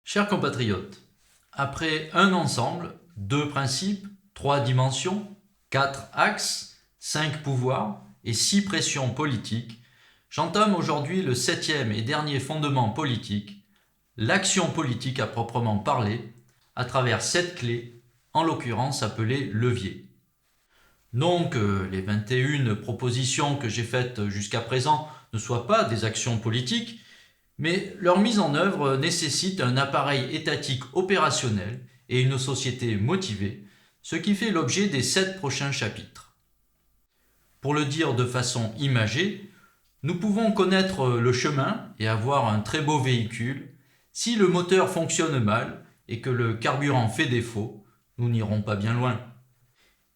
Chers compatriotes, après un ensemble, deux principes, trois dimensions, quatre axes, cinq pouvoirs et six pressions politiques, j'entame aujourd'hui le septième et dernier fondement politique, l'action politique à proprement parler, à travers sept clés, en l'occurrence appelées leviers. Non que les 21 propositions que j'ai faites jusqu'à présent ne soient pas des actions politiques, mais leur mise en œuvre nécessite un appareil étatique opérationnel et une société motivée, ce qui fait l'objet des 7 prochains chapitres. Pour le dire de façon imagée, nous pouvons connaître le chemin et avoir un très beau véhicule. Si le moteur fonctionne mal et que le carburant fait défaut, nous n'irons pas bien loin.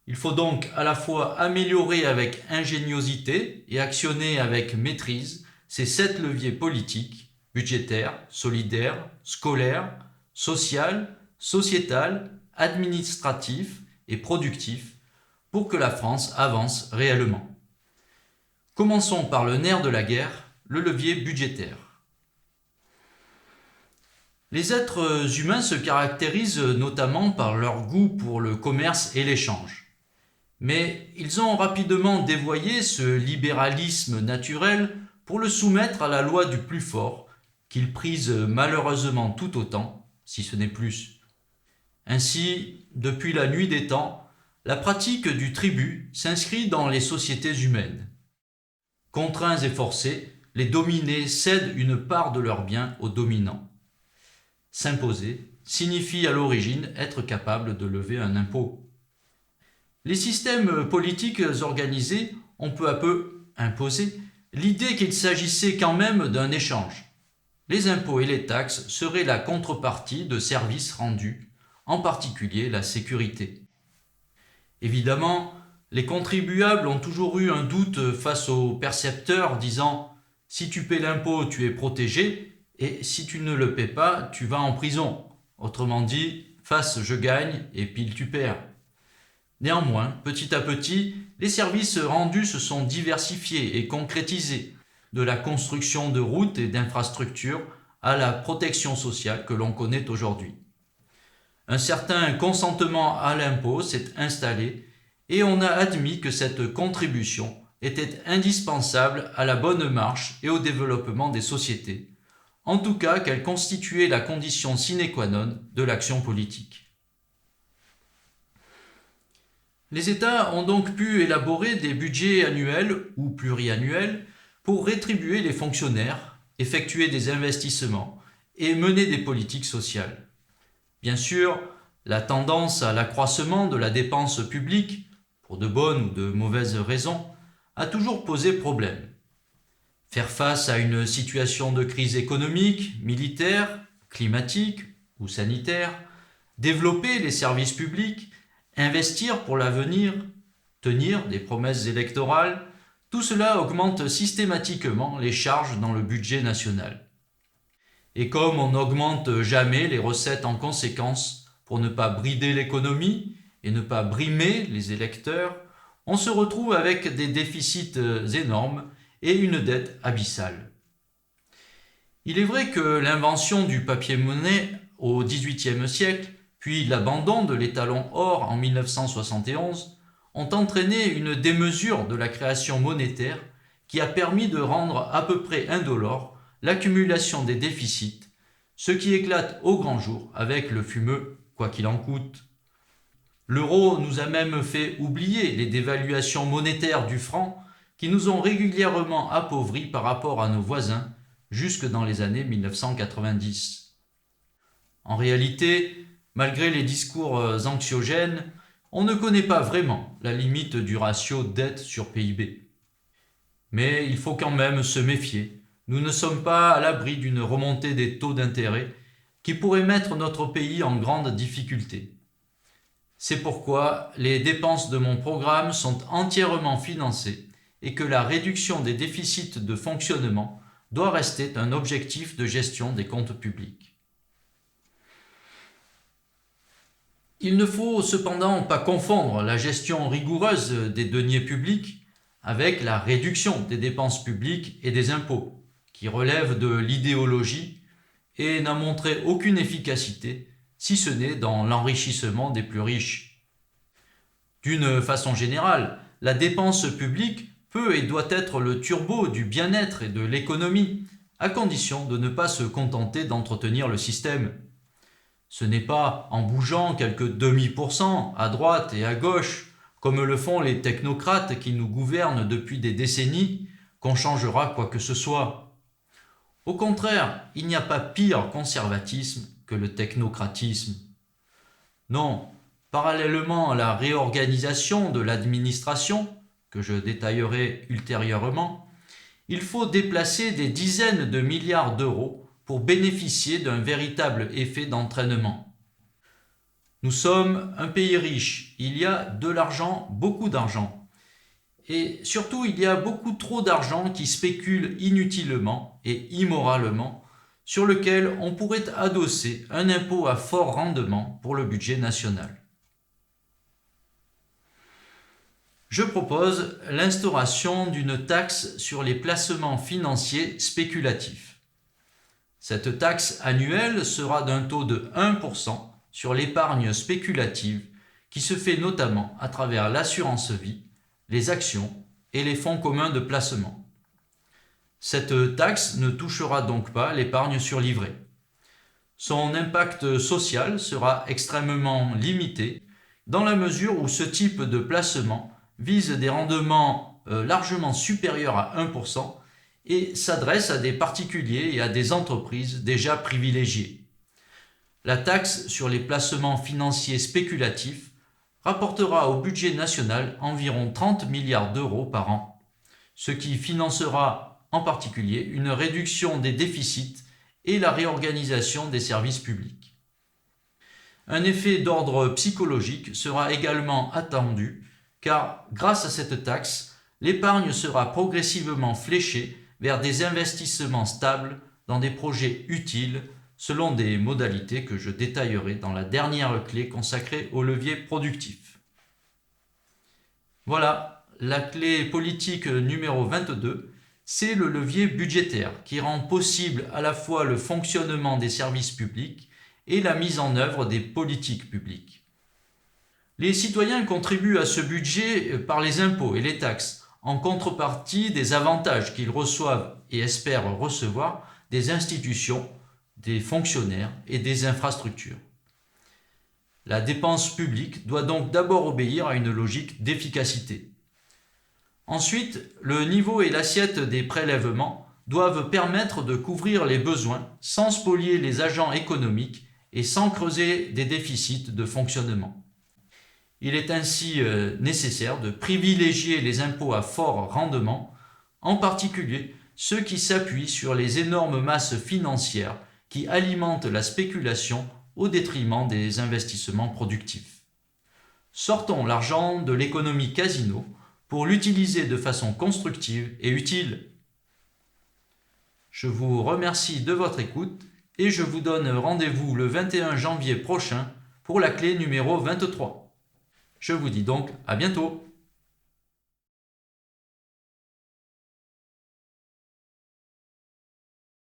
Il faut donc à la fois améliorer avec ingéniosité et actionner avec maîtrise ces 7 leviers politiques, budgétaire, solidaire, scolaire, social, sociétal, administratif et productif pour que la France avance réellement. Commençons par le nerf de la guerre, le levier budgétaire. Les êtres humains se caractérisent notamment par leur goût pour le commerce et l'échange. Mais ils ont rapidement dévoyé ce libéralisme naturel pour le soumettre à la loi du plus fort, qu'ils prisent malheureusement tout autant, si ce n'est plus. Ainsi, depuis la nuit des temps, la pratique du tribut s'inscrit dans les sociétés humaines. Contraints et forcés, les dominés cèdent une part de leurs biens aux dominants. S'imposer signifie à l'origine être capable de lever un impôt. Les systèmes politiques organisés ont peu à peu imposé l'idée qu'il s'agissait quand même d'un échange. Les impôts et les taxes seraient la contrepartie de services rendus, en particulier la sécurité. Évidemment, les contribuables ont toujours eu un doute face aux percepteurs disant « si tu paies l'impôt, tu es protégé, et si tu ne le paies pas, tu vas en prison ». Autrement dit, face je gagne et pile tu perds. Néanmoins, petit à petit, les services rendus se sont diversifiés et concrétisés, de la construction de routes et d'infrastructures à la protection sociale que l'on connaît aujourd'hui. Un certain consentement à l'impôt s'est installé et on a admis que cette contribution était indispensable à la bonne marche et au développement des sociétés, en tout cas qu'elle constituait la condition sine qua non de l'action politique. Les États ont donc pu élaborer des budgets annuels ou pluriannuels pour rétribuer les fonctionnaires, effectuer des investissements et mener des politiques sociales. Bien sûr, la tendance à l'accroissement de la dépense publique, pour de bonnes ou de mauvaises raisons, a toujours posé problème. Faire face à une situation de crise économique, militaire, climatique ou sanitaire, développer les services publics, investir pour l'avenir, tenir des promesses électorales, tout cela augmente systématiquement les charges dans le budget national. Et comme on n'augmente jamais les recettes en conséquence pour ne pas brider l'économie et ne pas brimer les électeurs, on se retrouve avec des déficits énormes et une dette abyssale. Il est vrai que l'invention du papier-monnaie au XVIIIe siècle, puis l'abandon de l'étalon or en 1971, ont entraîné une démesure de la création monétaire qui a permis de rendre à peu près indolore l'accumulation des déficits, ce qui éclate au grand jour avec le fameux « quoi qu'il en coûte ». L'euro nous a même fait oublier les dévaluations monétaires du franc qui nous ont régulièrement appauvris par rapport à nos voisins jusque dans les années 1990. En réalité, malgré les discours anxiogènes, on ne connaît pas vraiment la limite du ratio dette sur PIB. Mais il faut quand même se méfier. Nous ne sommes pas à l'abri d'une remontée des taux d'intérêt qui pourrait mettre notre pays en grande difficulté. C'est pourquoi les dépenses de mon programme sont entièrement financées et que la réduction des déficits de fonctionnement doit rester un objectif de gestion des comptes publics. Il ne faut cependant pas confondre la gestion rigoureuse des deniers publics avec la réduction des dépenses publiques et des impôts, qui relèvent de l'idéologie et n'a montré aucune efficacité, si ce n'est dans l'enrichissement des plus riches. D'une façon générale, la dépense publique peut et doit être le turbo du bien-être et de l'économie, à condition de ne pas se contenter d'entretenir le système. Ce n'est pas en bougeant quelques demi% à droite et à gauche, comme le font les technocrates qui nous gouvernent depuis des décennies, qu'on changera quoi que ce soit. Au contraire, il n'y a pas pire conservatisme que le technocratisme. Non, parallèlement à la réorganisation de l'administration, que je détaillerai ultérieurement, il faut déplacer des dizaines de milliards d'euros pour bénéficier d'un véritable effet d'entraînement. Nous sommes un pays riche, il y a de l'argent, beaucoup d'argent. Et surtout, il y a beaucoup trop d'argent qui spécule inutilement et immoralement, sur lequel on pourrait adosser un impôt à fort rendement pour le budget national. Je propose l'instauration d'une taxe sur les placements financiers spéculatifs. Cette taxe annuelle sera d'un taux de 1% sur l'épargne spéculative qui se fait notamment à travers l'assurance vie, les actions et les fonds communs de placement. Cette taxe ne touchera donc pas l'épargne sur livret. Son impact social sera extrêmement limité dans la mesure où ce type de placement vise des rendements largement supérieurs à 1% et s'adresse à des particuliers et à des entreprises déjà privilégiées. La taxe sur les placements financiers spéculatifs rapportera au budget national environ 30 milliards d'euros par an, ce qui financera en particulier une réduction des déficits et la réorganisation des services publics. Un effet d'ordre psychologique sera également attendu car grâce à cette taxe, l'épargne sera progressivement fléchée vers des investissements stables dans des projets utiles selon des modalités que je détaillerai dans la dernière clé consacrée au levier productif. Voilà, la clé politique numéro 22, c'est le levier budgétaire qui rend possible à la fois le fonctionnement des services publics et la mise en œuvre des politiques publiques. Les citoyens contribuent à ce budget par les impôts et les taxes, en contrepartie des avantages qu'ils reçoivent et espèrent recevoir des institutions, des fonctionnaires et des infrastructures. La dépense publique doit donc d'abord obéir à une logique d'efficacité. Ensuite, le niveau et l'assiette des prélèvements doivent permettre de couvrir les besoins sans spolier les agents économiques et sans creuser des déficits de fonctionnement. Il est ainsi nécessaire de privilégier les impôts à fort rendement, en particulier ceux qui s'appuient sur les énormes masses financières qui alimentent la spéculation au détriment des investissements productifs. Sortons l'argent de l'économie casino pour l'utiliser de façon constructive et utile. Je vous remercie de votre écoute et je vous donne rendez-vous le 21 janvier prochain pour la clé numéro 23. Je vous dis donc à bientôt.